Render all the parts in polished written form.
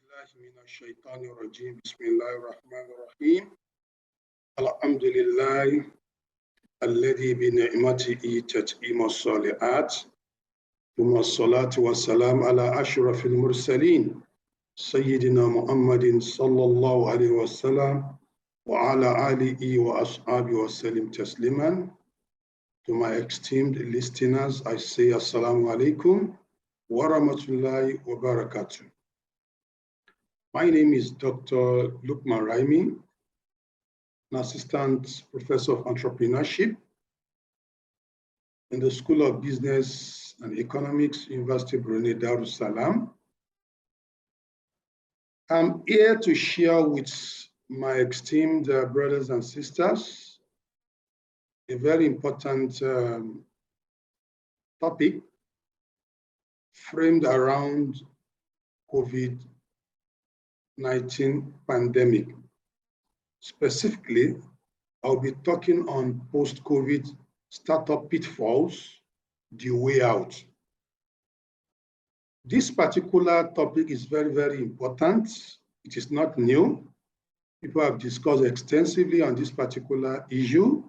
بالله من الشيطان الرجيم بسم الله الرحمن الرحيم الحمد لله الذي بنعمته تتم الصالحات ثم الصلاة والسلام على أشرف المرسلين سيدنا محمد صلى الله عليه وسلم وعلى آله وأصحابه وسلم تسليما. To my esteemed listeners, I say Assalamu alaikum wa rahmatullahi wa barakatuh. My name is Dr. Lukman Raimi, an assistant professor of entrepreneurship in the School of Business and Economics, University of Brunei Darus Salam. I'm here to share with my esteemed brothers and sisters a very important topic framed around COVID-19 pandemic. Specifically, I'll be talking on post-COVID startup pitfalls, the way out. This particular topic is very, very important. It is not new. People have discussed extensively on this particular issue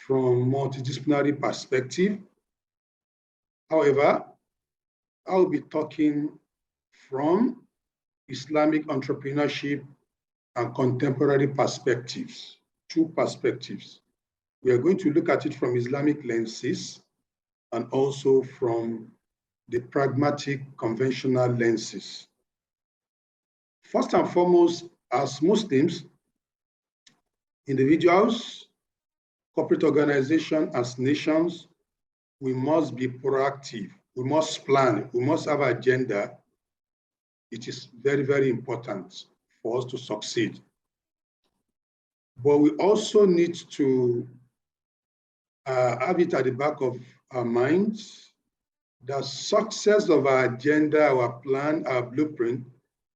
from multidisciplinary perspective. However, I'll be talking from Islamic entrepreneurship and contemporary perspectives, two perspectives. We are going to look at it from Islamic lenses and also from the pragmatic conventional lenses. First and foremost, as Muslims, individuals, corporate organizations, as nations, we must be proactive. We must plan. We must have an agenda. It is very, very important for us to succeed. But we also need to have it at the back of our minds that success of our agenda, our plan, our blueprint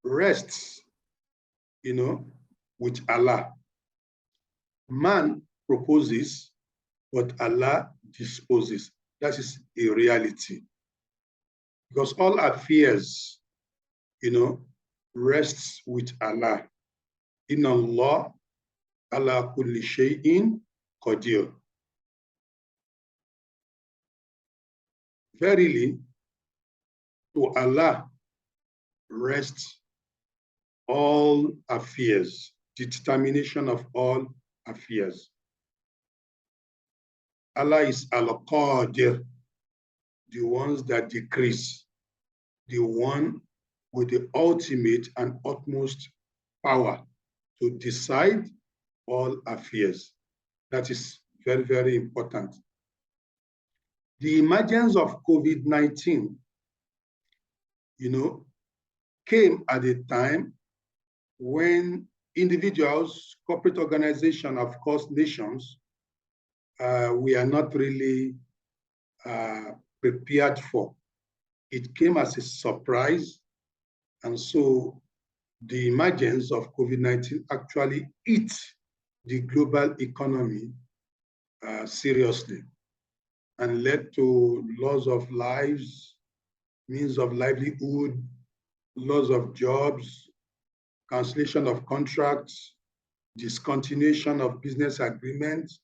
rests, with Allah. Man proposes, but Allah disposes. That is a reality. Because all affairs, rests with Allah. Inna Allah ala kulli shay'in qadir. Verily, to Allah rests all affairs, the determination of all affairs. Allah is al-Qadir, the ones that decrease, the one with the ultimate and utmost power to decide all affairs. That is very, very important. The emergence of COVID-19, came at a time when individuals, corporate organizations, of course, nations, we are not really prepared for. It came as a surprise. And so the emergence of COVID-19 actually hit the global economy seriously and led to loss of lives, means of livelihood, loss of jobs, cancellation of contracts, discontinuation of business agreements,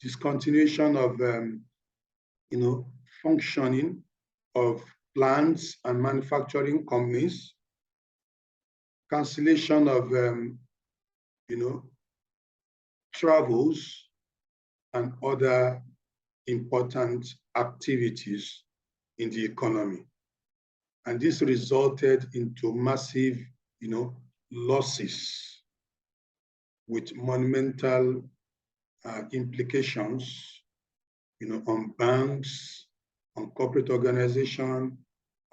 discontinuation of functioning of plants and manufacturing companies, cancellation of travels and other important activities in the economy. And this resulted into massive losses with monumental implications on banks, on corporate organizations,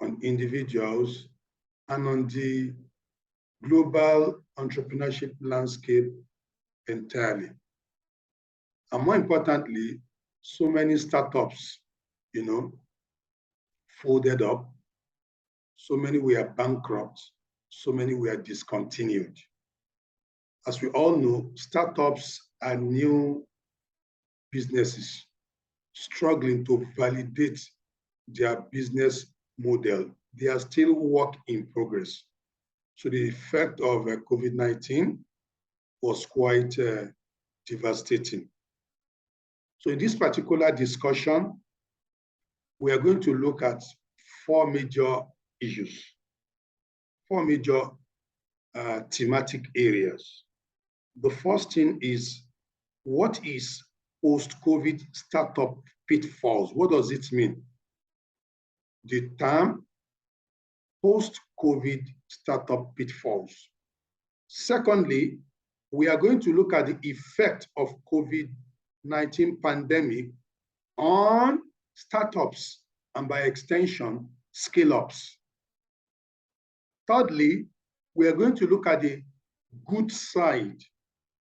on individuals, and on the global entrepreneurship landscape entirely. And more importantly, so many startups, folded up, so many were bankrupt, so many were discontinued. As we all know, startups are new businesses struggling to validate their business model. They are still work in progress. So the effect of COVID-19 was quite devastating. So in this particular discussion, we are going to look at four major issues, four major thematic areas. The first thing is, what is post-COVID startup pitfalls? What does it mean? The term post-COVID startup pitfalls. Secondly, we are going to look at the effect of COVID-19 pandemic on startups and by extension, scale-ups. Thirdly, we are going to look at the good side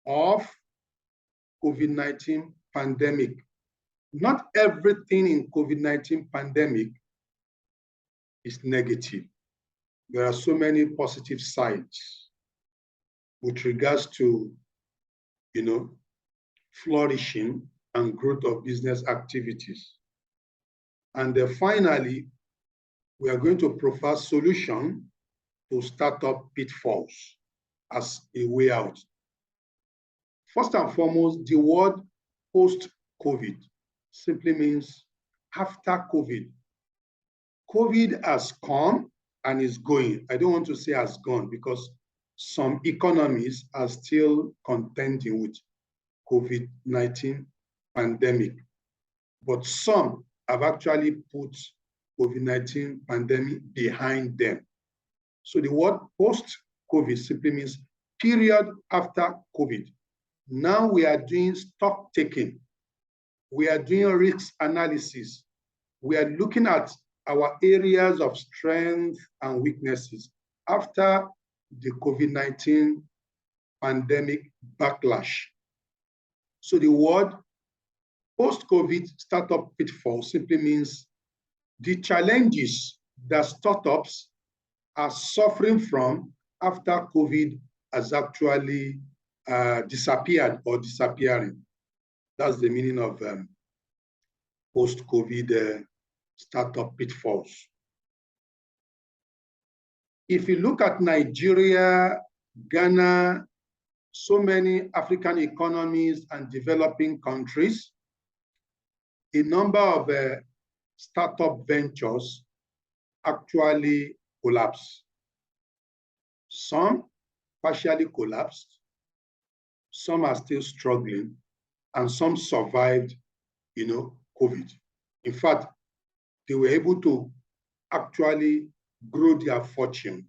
of COVID-19 pandemic. Not everything in COVID-19 pandemic is negative. There are so many positive sides with regards to, flourishing and growth of business activities. And then finally, we are going to provide solution to startup pitfalls as a way out. First and foremost, the word post-COVID simply means after COVID. COVID has come and is going. I don't want to say has gone because some economies are still contending with COVID-19 pandemic, but some have actually put COVID-19 pandemic behind them. So the word post-COVID simply means period after COVID. Now we are doing stock taking. We are doing risk analysis. We are looking at our areas of strength and weaknesses after the COVID-19 pandemic backlash. So the word post-COVID startup pitfall simply means the challenges that startups are suffering from after COVID has actually disappeared or disappearing. That's the meaning of post-COVID startup pitfalls. If you look at Nigeria, Ghana, so many African economies and developing countries, a number of startup ventures actually collapsed. Some partially collapsed, some are still struggling, and some survived, COVID. In fact, they were able to actually grow their fortune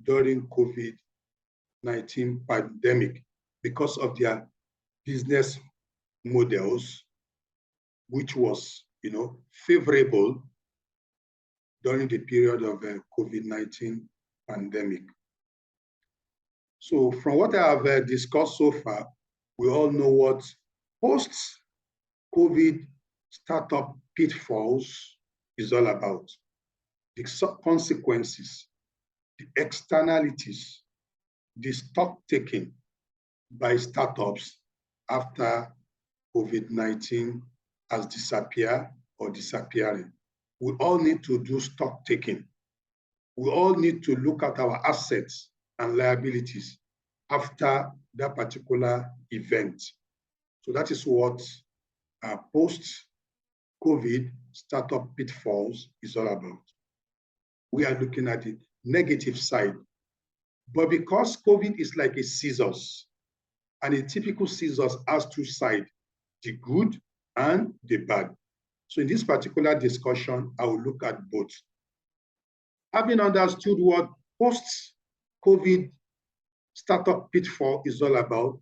during COVID-19 pandemic because of their business models, which was, favorable during the period of COVID-19 pandemic. So from what I have discussed so far, we all know what post-COVID startup pitfalls is all about. The consequences, the externalities, the stock taking by startups after COVID-19 has disappeared or disappearing. We all need to do stock taking. We all need to look at our assets and liabilities after that particular event. So that is what post-COVID startup pitfalls is all about. We are looking at the negative side. But because COVID is like a scissors, and a typical scissors has two sides, the good and the bad. So in this particular discussion, I will look at both. Having understood what post-COVID startup pitfall is all about,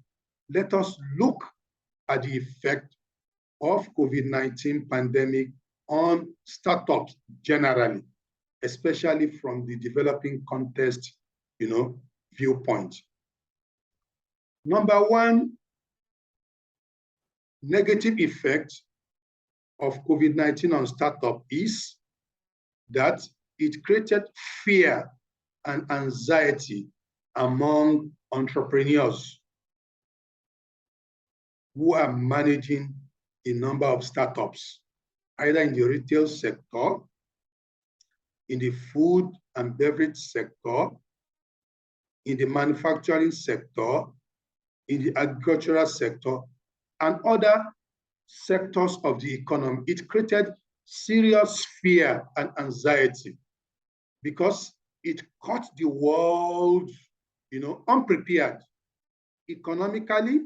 let us look at the effect of COVID-19 pandemic on startups generally, especially from the developing context, viewpoint. Number one, negative effect of COVID-19 on startup is that it created fear and anxiety among entrepreneurs who are managing a number of startups, either in the retail sector, in the food and beverage sector, in the manufacturing sector, in the agricultural sector, and other sectors of the economy. It created serious fear and anxiety because it caught the world, unprepared, economically,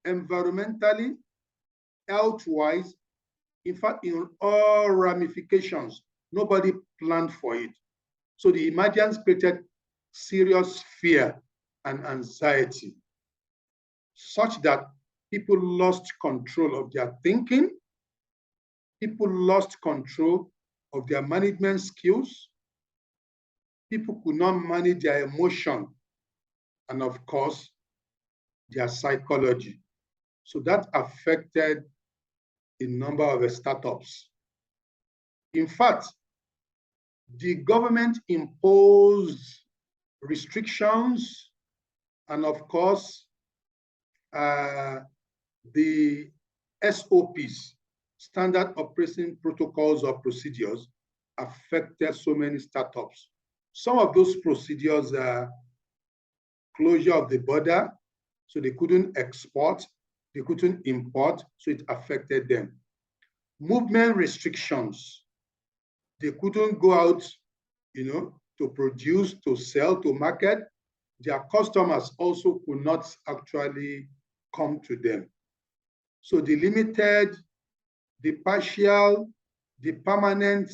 environmentally, health-wise. In fact, in all ramifications, nobody planned for it. So the emergence created serious fear and anxiety, such that people lost control of their thinking, people lost control of their management skills, people could not manage their emotion, and of course, their psychology. So that affected a number of startups. In fact, the government imposed restrictions, and of course, the SOPs, standard operating protocols or procedures, affected so many startups. Some of those procedures are closure of the border, so they couldn't export, they couldn't import, so it affected them. Movement restrictions, they couldn't go out, to produce, to sell, to market. Their customers also could not actually come to them. So the limited, the partial, the permanent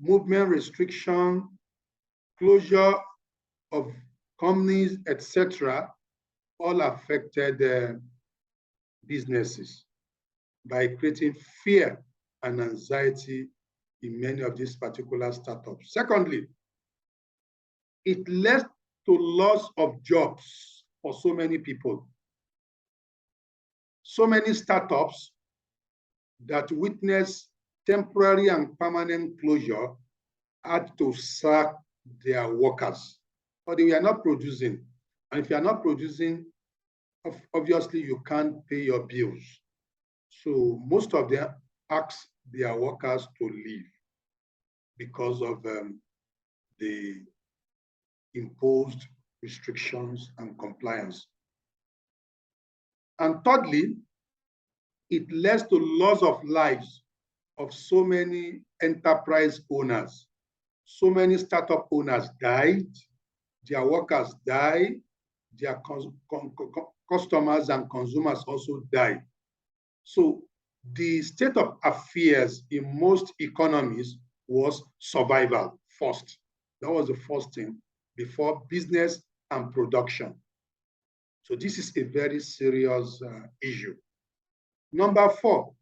movement restriction, closure of companies, etc., all affected businesses by creating fear and anxiety in many of these particular startups. Secondly, it led to loss of jobs for so many people. So many startups that witnessed temporary and permanent closure had to sack their workers, or they were not producing. And if you are not producing, obviously you can't pay your bills. So most of them asked their workers to leave because of the imposed restrictions and compliance. And thirdly, it led to loss of lives of so many enterprise owners. So many startup owners died, their workers died, their customers and consumers also died. So the state of affairs in most economies was survival first. That was the first thing before business and production. So this is a very serious issue. Number 4,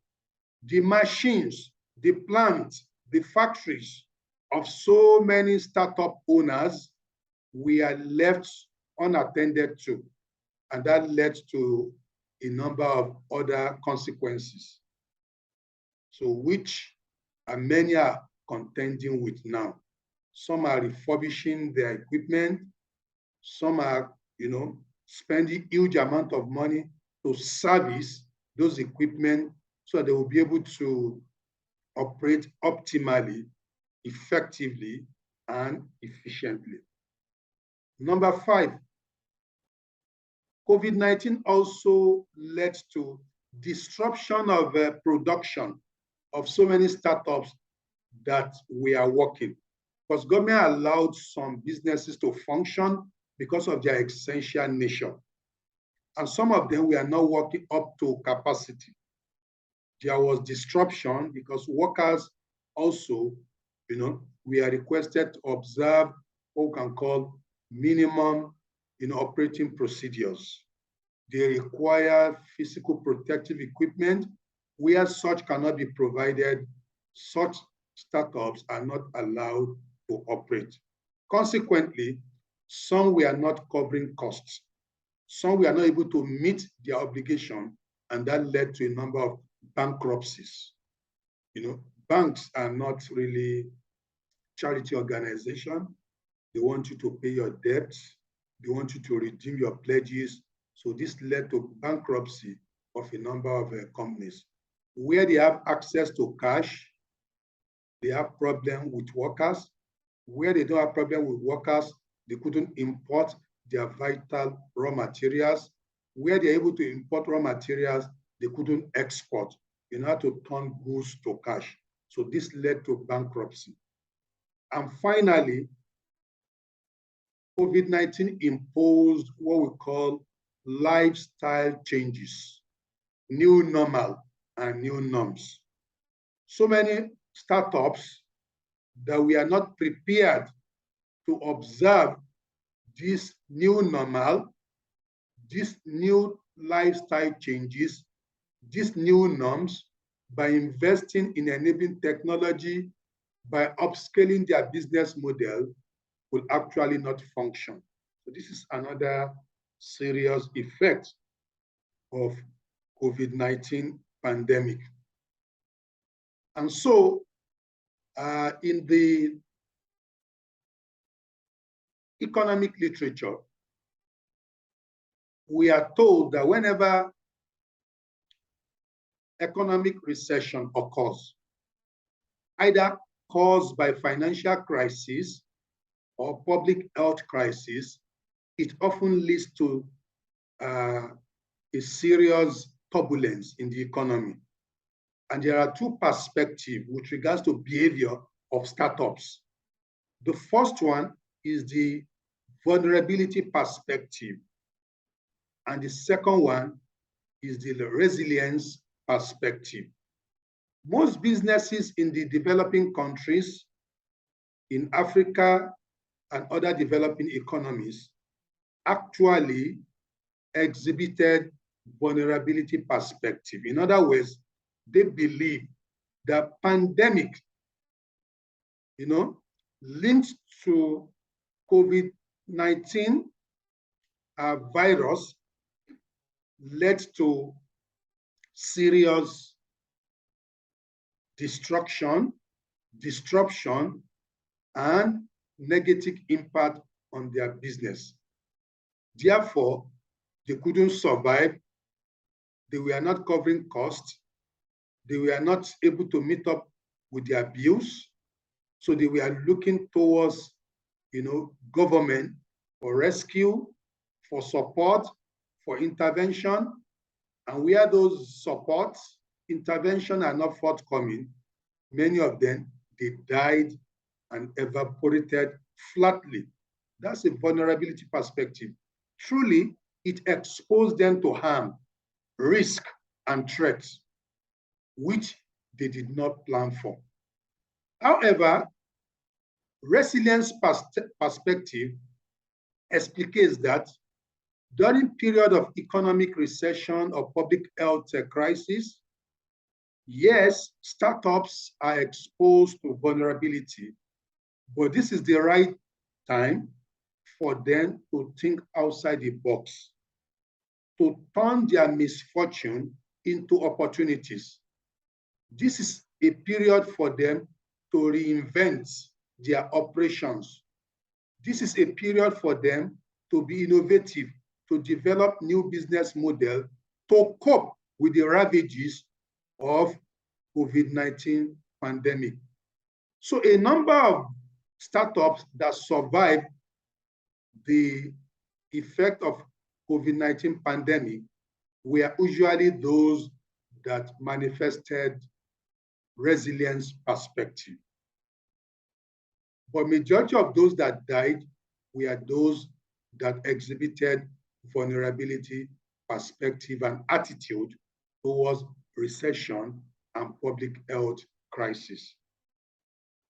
the machines, the plants, the factories of so many startup owners were left unattended to, and that led to a number of other consequences. So which many are contending with now. Some are refurbishing their equipment. Some are, spending huge amount of money to service those equipment so they will be able to operate optimally, effectively, and efficiently. Number 5, COVID-19 also led to disruption of production of so many startups that we are working, because government allowed some businesses to function because of their essential nature. And some of them were not working up to capacity. There was disruption because workers also, we are requested to observe what we can call minimum, operating procedures. They require physical protective equipment. Where such cannot be provided, such startups are not allowed to operate. Consequently, some were not covering costs. Some were not able to meet their obligation, and that led to a number of bankruptcies. Banks are not really charity organization. They want you to pay your debts. They want you to redeem your pledges. So this led to bankruptcy of a number of companies. Where they have access to cash, they have problem with workers. Where they don't have problem with workers, They couldn't import their vital raw materials. Where they're able to import raw materials, they couldn't export in order to turn goods to cash. So this led to bankruptcy. And finally, COVID-19 imposed what we call lifestyle changes, new normal and new norms. So many startups that we are not prepared to observe this new normal, these new lifestyle changes, these new norms by investing in enabling technology, by upscaling their business model, will actually not function. So this is another serious effect of COVID-19 pandemic. And so in the economic literature, we are told that whenever economic recession occurs, either caused by financial crisis or public health crisis, it often leads to a serious turbulence in the economy. And there are two perspectives with regards to behavior of startups. The first one is the vulnerability perspective. And the second one is the resilience perspective. Most businesses in the developing countries, in Africa and other developing economies, actually exhibited vulnerability perspective. In other words, they believe that pandemic, linked to COVID-19 virus led to serious destruction, disruption, and negative impact on their business. Therefore, they couldn't survive. They were not covering costs. They were not able to meet up with their bills. So they were looking towards, government for rescue, for support, for intervention. And where those supports, intervention are not forthcoming, many of them, they died and evaporated flatly. That's a vulnerability perspective. Truly, it exposed them to harm, risk, and threats, which they did not plan for. However, resilience perspective explicates that during period of economic recession or public health crisis, yes, startups are exposed to vulnerability, but this is the right time for them to think outside the box, to turn their misfortune into opportunities. This is a period for them to reinvent their operations. This is a period for them to be innovative, to develop new business model, to cope with the ravages of COVID-19 pandemic. So a number of startups that survived the effect of COVID-19 pandemic were usually those that manifested resilience perspective. But majority of those that died were those that exhibited vulnerability perspective and attitude towards recession and public health crisis.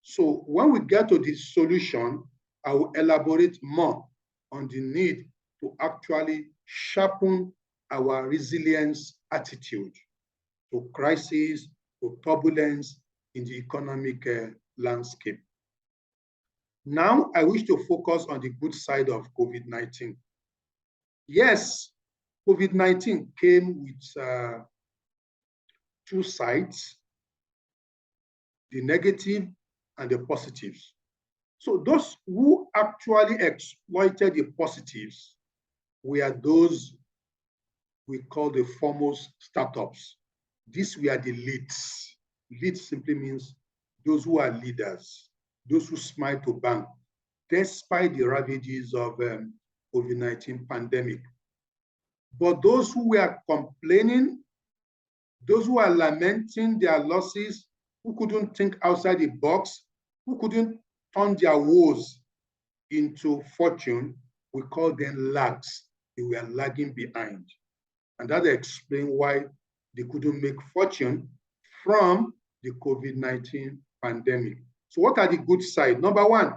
So when we get to this solution, I will elaborate more on the need to actually sharpen our resilience attitude to crisis, to turbulence in the economic landscape. Now, I wish to focus on the good side of COVID-19. Yes, COVID-19 came with two sides, the negative and the positives. So those who actually exploited the positives were those we call the foremost startups. These were the leads. Leads simply means those who are leaders, those who smile to bank, despite the ravages of COVID-19 pandemic. But those who were complaining, those who are lamenting their losses, who couldn't think outside the box, who couldn't turn their woes into fortune, we call them lags. They were lagging behind. And that explains why they couldn't make fortune from the COVID-19 pandemic. So what are the good sides? Number one,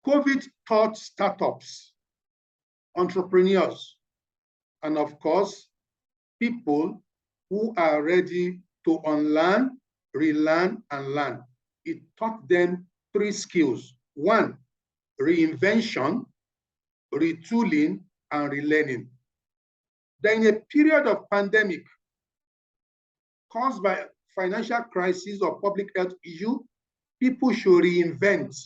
COVID taught startups, entrepreneurs, and of course, people who are ready to unlearn, relearn, and learn. It taught them 3 skills. One, reinvention, retooling, and relearning. Then in a period of pandemic caused by financial crisis or public health issue, people should reinvent.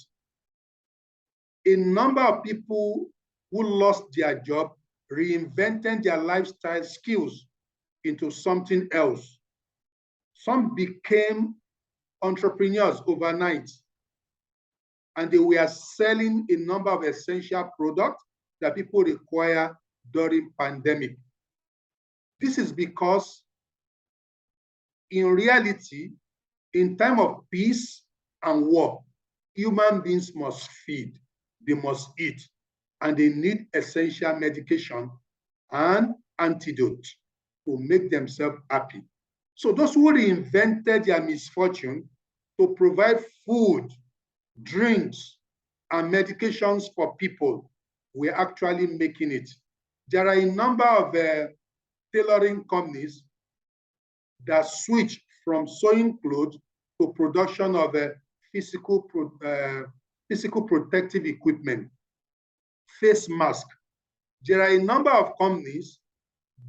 A number of people who lost their job reinvented their lifestyle skills into something else. Some became entrepreneurs overnight, and they were selling a number of essential products that people require during pandemic. This is because in reality, in time of peace and war, human beings must feed, they must eat, and they need essential medication and antidote to make themselves happy. So those who reinvented their misfortune to provide food, drinks, and medications for people were actually making it. There are a number of tailoring companies that switch from sewing clothes to production of physical protective equipment, face mask. There are a number of companies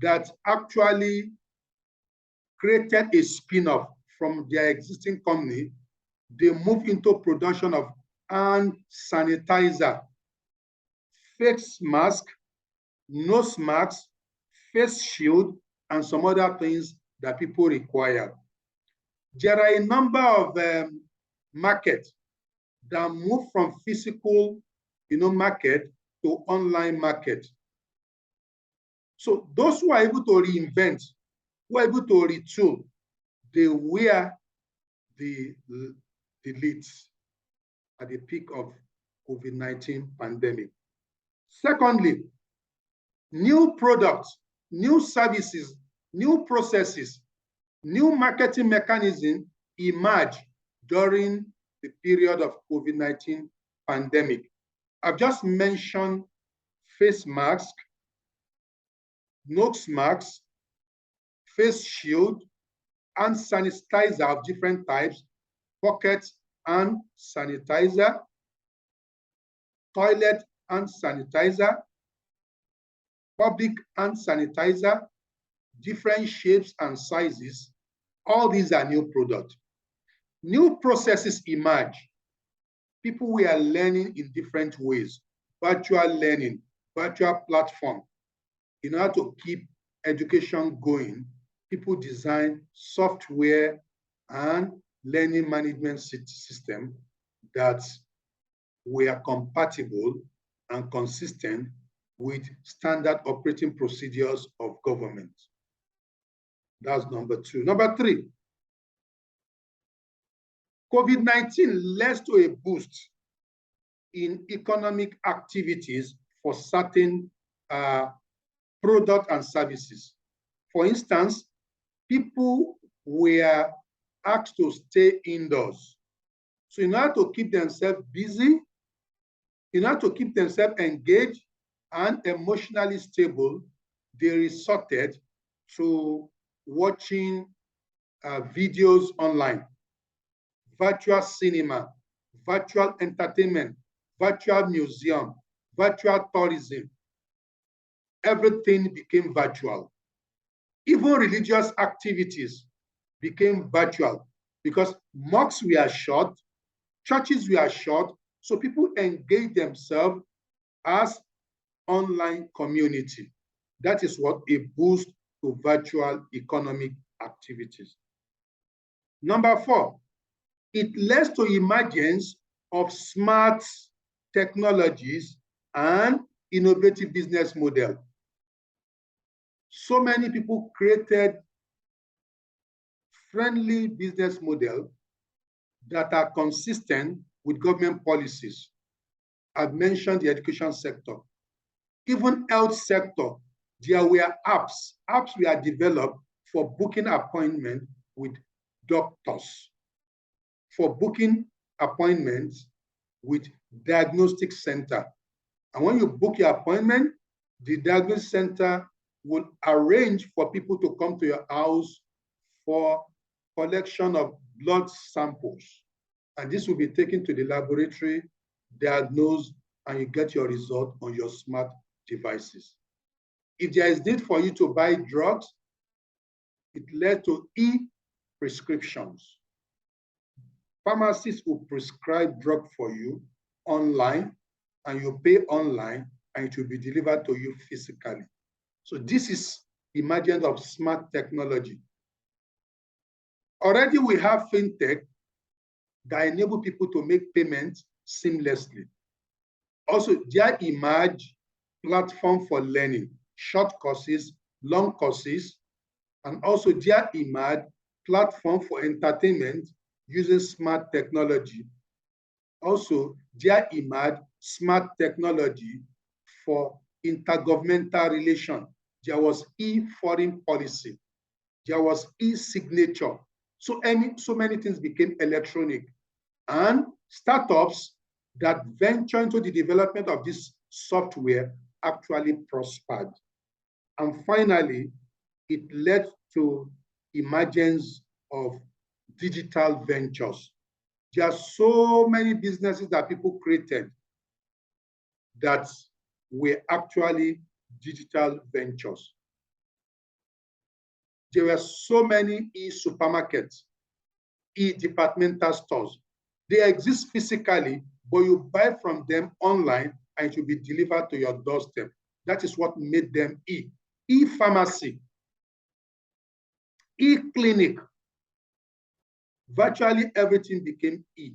that actually created a spin-off from their existing company. They move into production of hand sanitizer, face mask, nose mask, face shield, and some other things that people require. There are a number of markets that move from physical market to online market. So those who are able to reinvent, who are able to retool, they were the leads at the peak of COVID-19 pandemic. Secondly, new products, new services, new processes, new marketing mechanisms emerge during the period of COVID-19 pandemic. I've just mentioned face mask, nose mask, face shield, and sanitizer of different types, pocket and sanitizer, toilet and sanitizer, public and sanitizer, different shapes and sizes. All these are new products. New processes emerge. People were learning in different ways, virtual learning, virtual platform. In order to keep education going, people design software and learning management system that were compatible and consistent with standard operating procedures of government. That's number 2. Number 3, COVID-19 led to a boost in economic activities for certain products and services. For instance, people were asked to stay indoors. So in order to keep themselves busy, in order to keep themselves engaged and emotionally stable, they resorted to watching videos online, virtual cinema, virtual entertainment, virtual museum, virtual tourism. Everything became virtual. Even religious activities became virtual because mosques were shut, churches were shut, so people engaged themselves as online community. That is what a boost to virtual economic activities. Number 4, it led to emergence of smart technologies, and innovative business model. So many people created friendly business model that are consistent with government policies. I've mentioned the education sector. Even health sector, there were apps. Apps were developed for booking appointment with doctors, for booking appointments with diagnostic center. And when you book your appointment, the diagnostic center will arrange for people to come to your house for collection of blood samples. And this will be taken to the laboratory, diagnosed, and you get your result on your smart devices. If there is need for you to buy drugs, it led to e-prescriptions. Pharmacists will prescribe drug for you online, and you pay online, and it will be delivered to you physically. So this is emergence of smart technology. Already we have fintech that enable people to make payments seamlessly. Also, there emerge platform for learning, short courses, long courses, and also there emerge platform for entertainment using smart technology. Also, there emerge smart technology for intergovernmental relation. There was e-foreign policy. There was e-signature. So many things became electronic. And startups that venture into the development of this software actually prospered. And finally, it led to emergence of digital ventures. There are so many businesses that people created that were actually digital ventures. There were so many e-supermarkets, e-departmental stores. They exist physically, but you buy from them online and it will be delivered to your doorstep. That is what made them e. E-pharmacy, e-clinic, virtually everything became e.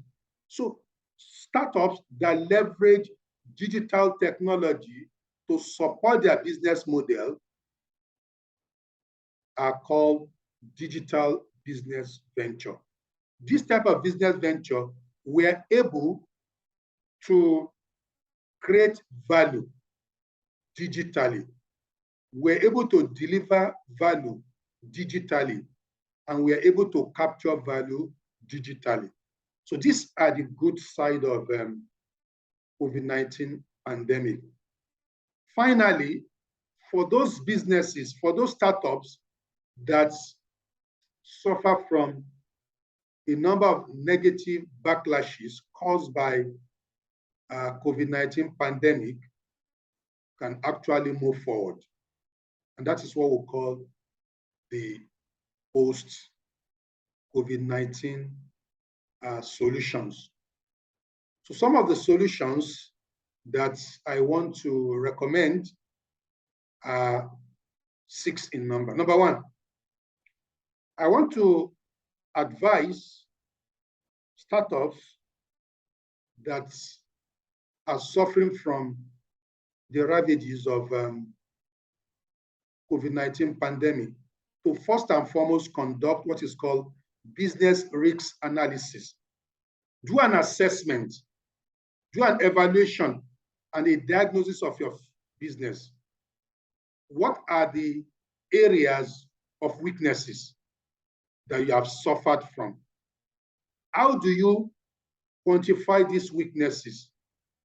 So startups that leverage digital technology to support their business model are called digital business venture. This type of business venture were able to create value digitally. We're able to deliver value digitally, and we are able to capture value digitally. So these are the good side of COVID-19 pandemic. Finally, for those businesses, for those startups that suffer from a number of negative backlashes caused by COVID-19 pandemic, can actually move forward. And that is what we call the post-COVID-19 solutions. So some of the solutions that I want to recommend are 6 in number. Number 1, I want to advise startups that are suffering from the ravages of COVID-19 pandemic to first and foremost conduct what is called business risk analysis. Do an assessment, do an evaluation and a diagnosis of your business. What are the areas of weaknesses that you have suffered from? How do you quantify these weaknesses?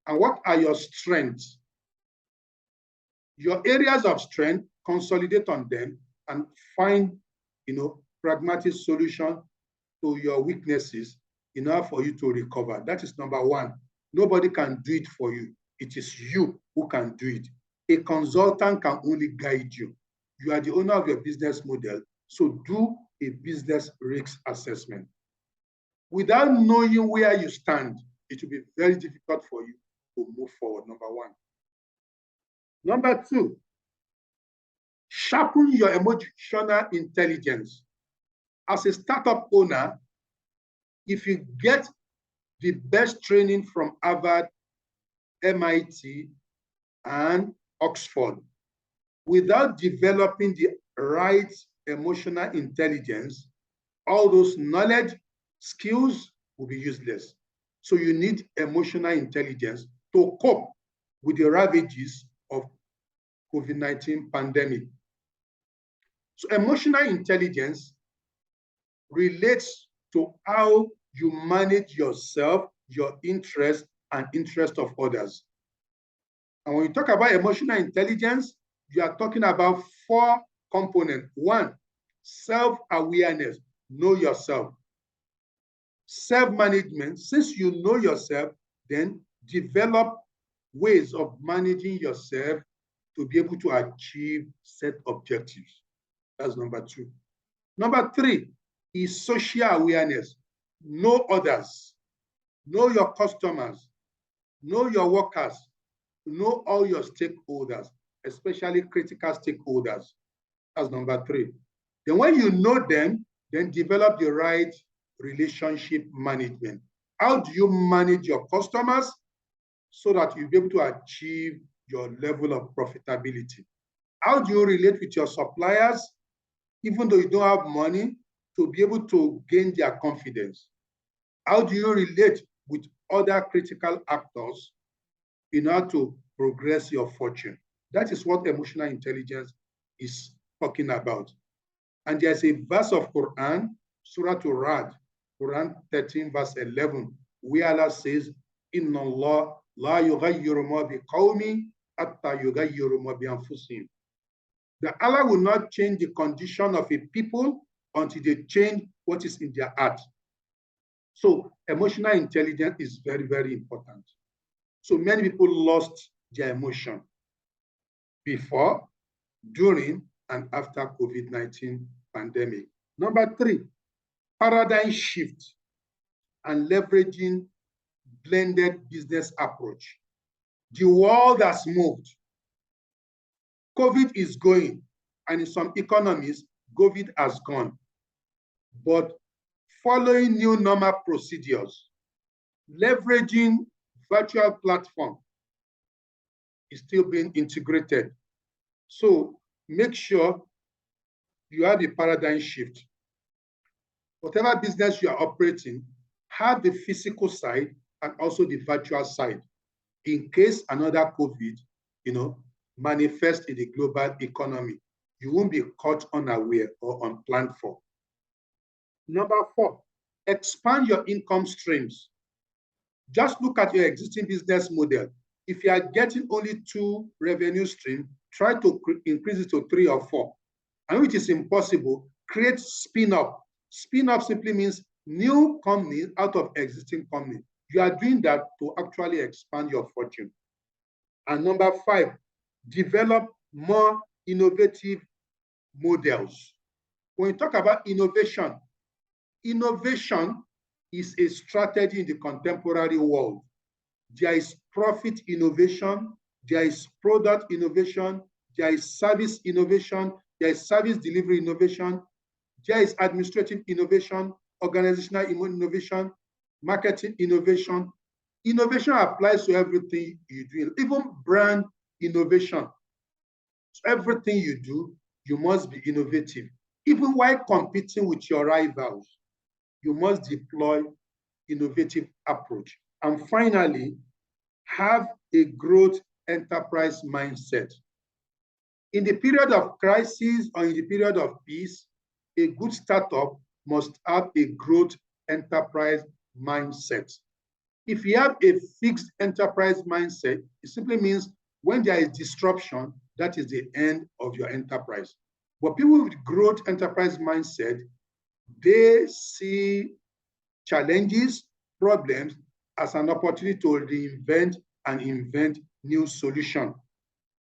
And what are your strengths? Your areas of strength, consolidate on them and find, pragmatic solution to your weaknesses in order for you to recover. That is number 1. Nobody can do it for you. It is you who can do it. A consultant can only guide you. You are the owner of your business model, so do a business risk assessment. Without knowing where you stand, it will be very difficult for you to move forward, number 1. Number 2, sharpen your emotional intelligence. As a startup owner, if you get the best training from Harvard MIT, and Oxford. Without developing the right emotional intelligence, all those knowledge, skills will be useless. So you need emotional intelligence to cope with the ravages of COVID-19 pandemic. So emotional intelligence relates to how you manage yourself, your interests, and interest of others. And when you talk about emotional intelligence, you are talking about 4 components. 1, self-awareness, know yourself. Self-management, since you know yourself, then develop ways of managing yourself to be able to achieve set objectives. That's number 2. Number 3 is social awareness. Know others, know your customers, know your workers, know all your stakeholders, especially critical stakeholders. That's number 3. Then when you know them, then develop the right relationship management. How do you manage your customers so that you'll be able to achieve your level of profitability? How do you relate with your suppliers, even though you don't have money, to be able to gain their confidence? How do you relate with other critical actors in order to progress your fortune? That is what emotional intelligence is talking about. And there's a verse of Quran, Surah Ra'd, Quran 13, verse 11, where Allah says, Inna Allah la yughayyiru ma bi qawmi hatta yughayyiru ma bi anfusihim. That Allah will not change the condition of a people until they change what is in their heart. So emotional intelligence is very, very important. So many people lost their emotion before, during, and after COVID-19 pandemic. Number 3, paradigm shift and leveraging blended business approach. The world has moved. COVID is going, and in some economies, COVID has gone. But following new normal procedures, leveraging virtual platform is still being integrated. So make sure you have a paradigm shift. Whatever business you are operating, have the physical side and also the virtual side, in case another COVID, manifests in the global economy. You won't be caught unaware or unplanned for. Number 4, expand your income streams. Just look at your existing business model. If you are getting only 2 revenue streams, try to increase it to 3 or 4. And which is impossible, create spin-off. Spin-off simply means new company out of existing company. You are doing that to actually expand your fortune. And number 5, develop more innovative models. When we talk about innovation, innovation is a strategy in the contemporary world. There is profit innovation, there is product innovation, there is service innovation, there is service delivery innovation, there is administrative innovation, organizational innovation, marketing innovation. Innovation applies to everything you do, even brand innovation. So everything you do, you must be innovative. Even while competing with your rivals, you must deploy innovative approach. And finally, have a growth enterprise mindset. In the period of crisis or in the period of peace, a good startup must have a growth enterprise mindset. If you have a fixed enterprise mindset, it simply means when there is disruption, that is the end of your enterprise. But people with growth enterprise mindset, they see challenges, problems as an opportunity to reinvent and invent new solutions.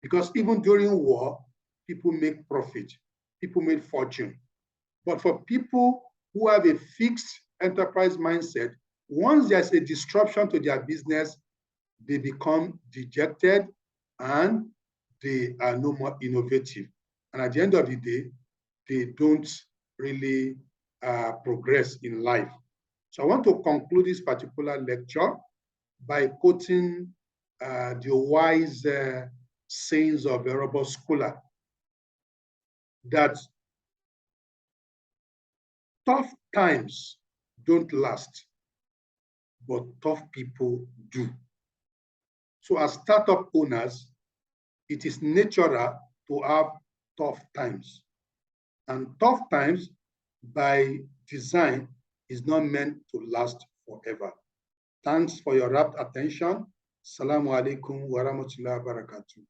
Because even during war, people make profit, people make fortune. But for people who have a fixed enterprise mindset, once there's a disruption to their business, they become dejected and they are no more innovative. And at the end of the day, they don't really progress in life. So I want to conclude this particular lecture by quoting the wise sayings of a robust scholar that tough times don't last, but tough people do. So as startup owners, it is natural to have tough times. And tough times, by design, is not meant to last forever. Thanks for your rapt attention. Assalamu alaikum wa rahmatullahi wa barakatuh.